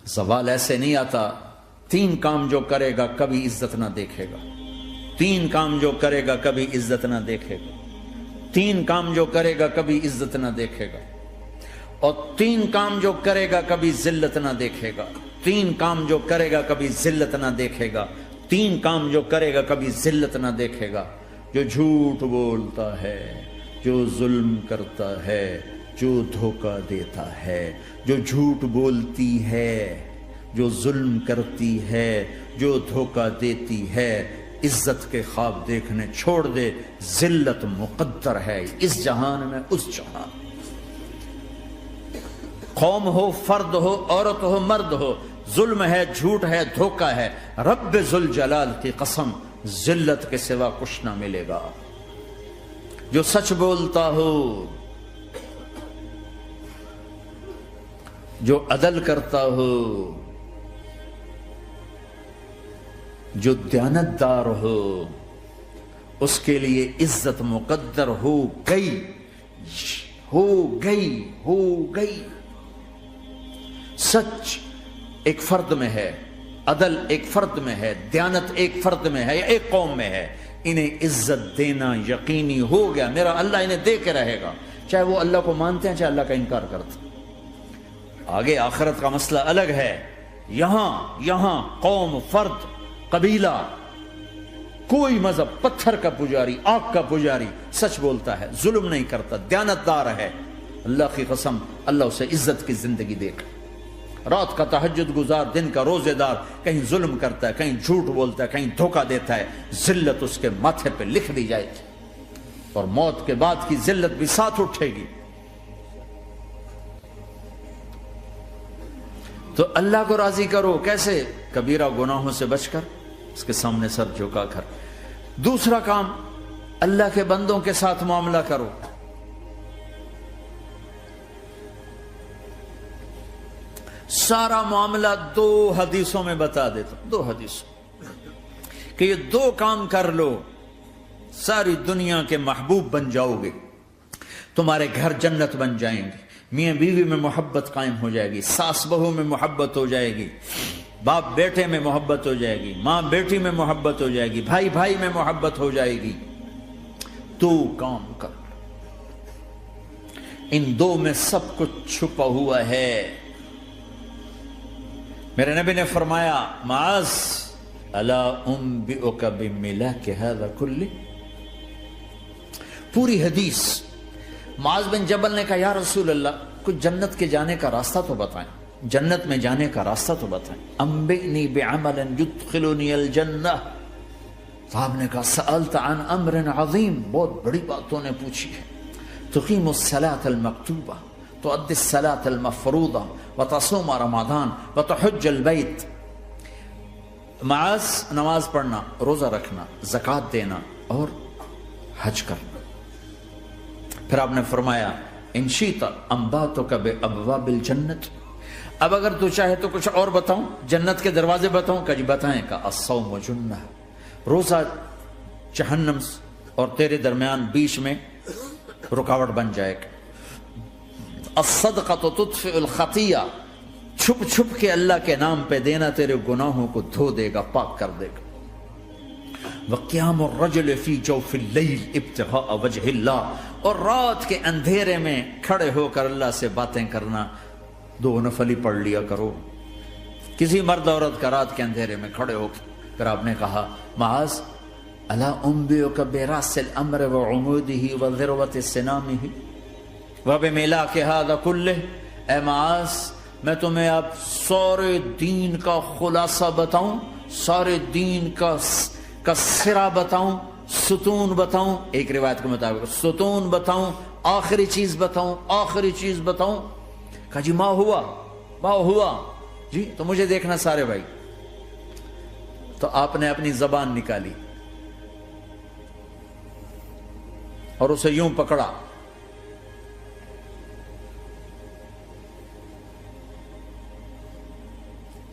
زوال ایسے نہیں آتا. 3 کام جو کرے گا کبھی عزت نہ دیکھے گا. 3 کام جو کرے گا کبھی عزت نہ دیکھے گا. 3 کام جو کرے گا کبھی عزت نہ دیکھے گا. اور 3 کام جو کرے گا کبھی ذلت نہ دیکھے گا. 3 کام جو کرے گا کبھی ذلت نہ دیکھے گا. 3 کام جو کرے گا کبھی ذلت نہ دیکھے گا. جو جھوٹ بولتا ہے، جو ظلم کرتا ہے، جو دھوکہ دیتا ہے. جو جھوٹ بولتی ہے، جو ظلم کرتی ہے، جو دھوکہ دیتی ہے، عزت کے خواب دیکھنے چھوڑ دے. ذلت مقدر ہے اس جہان میں اس جہان. قوم ہو، فرد ہو، عورت ہو، مرد ہو، ظلم ہے، جھوٹ ہے، دھوکہ ہے، رب ذوالجلال کی قسم ذلت کے سوا کچھ نہ ملے گا. جو سچ بولتا ہو، جو عدل کرتا ہو، جو دیانتدار ہو، اس کے لیے عزت مقدر ہو گئی، ہو گئی، ہو گئی. سچ ایک فرد میں ہے، عدل ایک فرد میں ہے، دیانت ایک فرد میں ہے یا ایک قوم میں ہے. انہیں عزت دینا یقینی ہو گیا. میرا اللہ انہیں دے کے رہے گا، چاہے وہ اللہ کو مانتے ہیں چاہے اللہ کا انکار کرتے ہیں. آگے آخرت کا مسئلہ الگ ہے. یہاں قوم، فرد، قبیلہ، کوئی مذہب، پتھر کا پجاری، آگ کا پجاری سچ بولتا ہے، ظلم نہیں کرتا، دیانتدار ہے، اللہ کی قسم اللہ اسے عزت کی زندگی دے گا. رات کا تہجد گزار، دن کا روزے دار، کہیں ظلم کرتا ہے، کہیں جھوٹ بولتا ہے، کہیں دھوکہ دیتا ہے، ذلت اس کے ماتھے پہ لکھ دی جائے گی اور موت کے بعد کی ذلت بھی ساتھ اٹھے گی. تو اللہ کو راضی کرو. کیسے؟ کبیرہ گناہوں سے بچ کر، اس کے سامنے سر جھکا کر. دوسرا کام، اللہ کے بندوں کے ساتھ معاملہ کرو. سارا معاملہ 2 حدیثوں میں بتا دیتا ہوں. 2 حدیثوں کہ یہ 2 کام کر لو، ساری دنیا کے محبوب بن جاؤ گے، تمہارے گھر جنت بن جائیں گے، میاں بیوی میں محبت قائم ہو جائے گی، ساس بہو میں محبت ہو جائے گی، باپ بیٹے میں محبت ہو جائے گی، ماں بیٹی میں محبت ہو جائے گی، بھائی بھائی میں محبت ہو جائے گی. 2 کام کر لو. ان 2 میں سب کچھ چھپا ہوا ہے. میرے نبی نے فرمایا، معاذ الا انبئک بملاک ھذا کلہ. پوری حدیث. معاذ بن جبل نے کہا یا رسول اللہ کچھ جنت کے جانے کا راستہ تو بتائیں، جنت میں جانے کا راستہ تو بتائیں. انبئنی بعمل یدخلنی الجنہ. صاحب نے کہا سألت عن امر عظیم، بہت بڑی باتوں نے پوچھی ہے. تقیم الصلاة المکتوبہ، تؤدی الصلاة المفروضہ، وتصوم رمضان، وتحج البیت. معاذ نماز پڑھنا، روزہ رکھنا، زکوٰۃ دینا اور حج کرنا. پھر آپ نے فرمایا ان شئت انباتک بابواب الجنت. اب اگر تو چاہے تو کچھ اور بتاؤں، جنت کے دروازے بتاؤں؟ کہ جی بتائیں. کہ الصوم جنہ، روزہ جہنم اور تیرے درمیان بیچ میں رکاوٹ بن جائے گا. الصدقۃ تطفئ الخطیہ، چھپ چھپ کے اللہ کے نام پہ دینا تیرے گناہوں کو دھو دے گا، پاک کر دے گا. وقیام الرجل فی جوف اللیل ابتغاء وجہ اللہ، اور رات کے اندھیرے میں کھڑے ہو کر اللہ سے باتیں کرنا. 2 نفل ہی پڑھ لیا کرو. کسی مرد عورت کا رات کے اندھیرے میں کھڑے ہو کے. پھر آپ نے کہا معاذ الا انبئک براس الامر وعمودہ وذروۃ سنامہ وبملاک ھذا کلہ. اے معاذ میں تمہیں اب سارے دین کا خلاصہ بتاؤں، سارے دین کا سرا بتاؤں، ستون بتاؤں. ایک روایت کے مطابق ستون بتاؤں، آخری چیز بتاؤں، آخری چیز بتاؤں. کہا جی ما ہوا جی. تو مجھے دیکھنا سارے بھائی. تو آپ نے اپنی زبان نکالی اور اسے یوں پکڑا.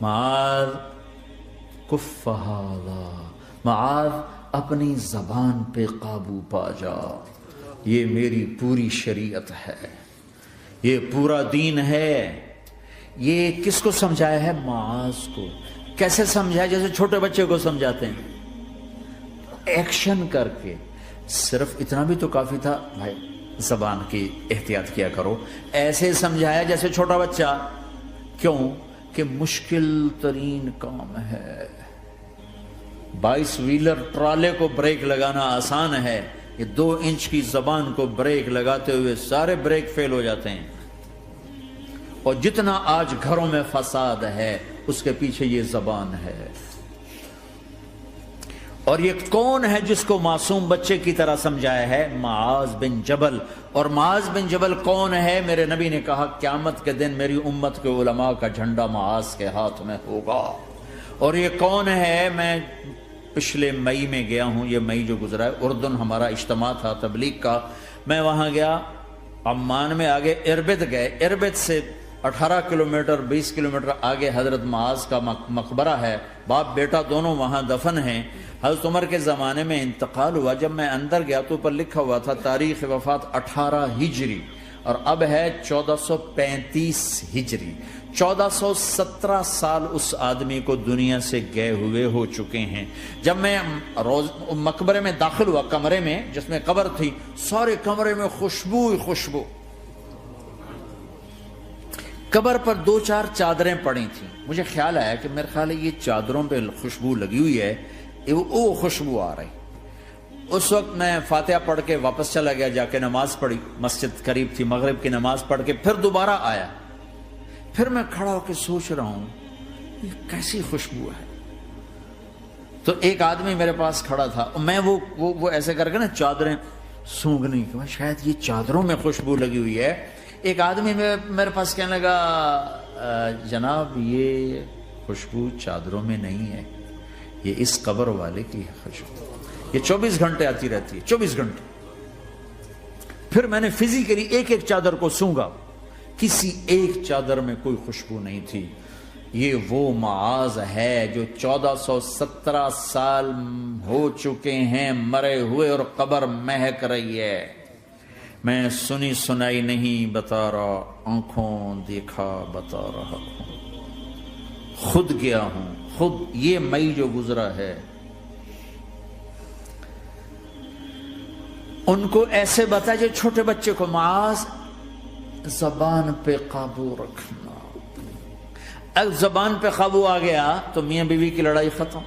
معاذ کف ھذا، معاذ اپنی زبان پہ قابو پا جا. یہ میری پوری شریعت ہے، یہ پورا دین ہے، یہ کس کو سمجھایا ہے؟ معاذ کو۔ کیسے سمجھایا؟ جیسے چھوٹے بچے کو سمجھاتے ہیں، ایکشن کر کے۔ صرف اتنا بھی تو کافی تھا، بھائی زبان کی احتیاط کیا کرو، ایسے سمجھایا جیسے چھوٹا بچہ۔ کیوں کہ مشکل ترین کام ہے۔ 22 ویلر ٹرالے کو بریک لگانا آسان ہے، یہ 2 انچ کی زبان کو بریک لگاتے ہوئے سارے بریک فیل ہو جاتے ہیں۔ اور جتنا آج گھروں میں فساد ہے اس کے پیچھے یہ زبان ہے۔ اور یہ کون ہے جس کو معصوم بچے کی طرح سمجھایا ہے؟ معاذ بن جبل۔ اور معاذ بن جبل کون ہے؟ میرے نبی نے کہا قیامت کے دن میری امت کے علماء کا جھنڈا معاذ کے ہاتھ میں ہوگا۔ اور یہ کون ہے؟ میں پچھلے مئی میں گیا ہوں، یہ مئی جو گزرا ہے، اردن ہمارا اجتماع تھا تبلیغ کا، میں وہاں گیا، عمان میں آگے اربد گئے، اربد سے 18 کلومیٹر 20 کلومیٹر آگے حضرت معاذ کا مقبرہ ہے، باپ بیٹا دونوں وہاں دفن ہیں۔ حضرت عمر کے زمانے میں انتقال ہوا، جب میں اندر گیا تو اوپر لکھا ہوا تھا تاریخ وفات 18 ہجری، اور اب ہے 1435 ہجری۔ 1417 سال اس آدمی کو دنیا سے گئے ہوئے ہو چکے ہیں۔ جب میں مقبرے میں داخل ہوا، کمرے میں جس میں قبر تھی، سارے کمرے میں خوشبو ہی خوشبو۔ قبر پر 2-4 چادریں پڑی تھیں، مجھے خیال آیا کہ میرے خیال ہے یہ چادروں پہ خوشبو لگی ہوئی ہے، وہ خوشبو آ رہی۔ اس وقت میں فاتحہ پڑھ کے واپس چلا گیا، جا کے نماز پڑھی، مسجد قریب تھی، مغرب کی نماز پڑھ کے پھر دوبارہ آیا۔ پھر میں کھڑا ہو کے سوچ رہا ہوں یہ کیسی خوشبو ہے۔ تو ایک آدمی میرے پاس کھڑا تھا، میں وہ ایسے کر کے نا چادریں سونگھنے کی، شاید یہ چادروں میں خوشبو لگی ہوئی ہے۔ ایک آدمی میرے پاس کہنے لگا جناب یہ خوشبو چادروں میں نہیں ہے، یہ اس قبر والے کی خوشبو، یہ 24 گھنٹے آتی رہتی ہے، 24 گھنٹے۔ پھر میں نے فزیکلی ایک ایک چادر کو سونگا، کسی ایک چادر میں کوئی خوشبو نہیں تھی۔ یہ وہ معاذ ہے جو 1417 سال ہو چکے ہیں مرے ہوئے، اور قبر مہک رہی ہے۔ میں سنی سنائی نہیں بتا رہا، آنکھوں دیکھا بتا رہا ہوں، خود گیا ہوں، خود یہ مئی جو گزرا ہے۔ ان کو ایسے بتا جو چھوٹے بچے کو، معاذ زبان پہ قابو رکھنا۔ اگر زبان پہ قابو آ گیا تو میاں بیوی کی لڑائی ختم۔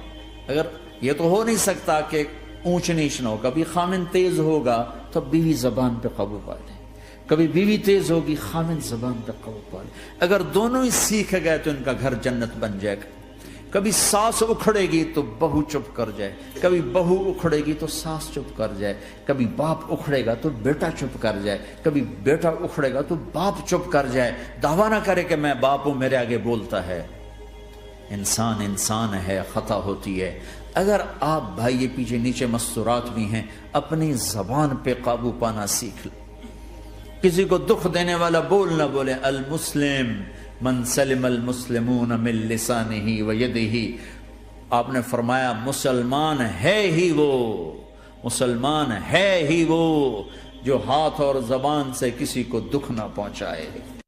اگر یہ تو ہو نہیں سکتا کہ اونچ نیچ نہ ہو، کبھی خامن تیز ہوگا تو بیوی زبان پہ قابو پا لے، کبھی بیوی تیز ہوگی خامن زبان پہ قابو پا لے۔ اگر دونوں ہی سیکھ گئے تو ان کا گھر جنت بن جائے گا۔ کبھی ساس اکھڑے گی تو بہو چپ کر جائے، کبھی بہو اکھڑے گی تو ساس چپ کر جائے، کبھی باپ اکھڑے گا تو بیٹا چپ کر جائے، کبھی بیٹا اکھڑے گا تو باپ چپ کر جائے، دعویٰ نہ کرے کہ میں باپ ہوں میرے آگے بولتا ہے۔ انسان انسان ہے، خطا ہوتی ہے۔ اگر آپ بھائی یہ پیچھے نیچے مستورات بھی ہیں، اپنی زبان پہ قابو پانا سیکھ لیں۔ کسی کو دکھ دینے والا بول نہ بولے۔ المسلم من سلم المسلمون من لسانہ و یدہ، آپ نے فرمایا مسلمان ہے ہی وہ، مسلمان ہے ہی وہ جو ہاتھ اور زبان سے کسی کو دکھ نہ پہنچائے۔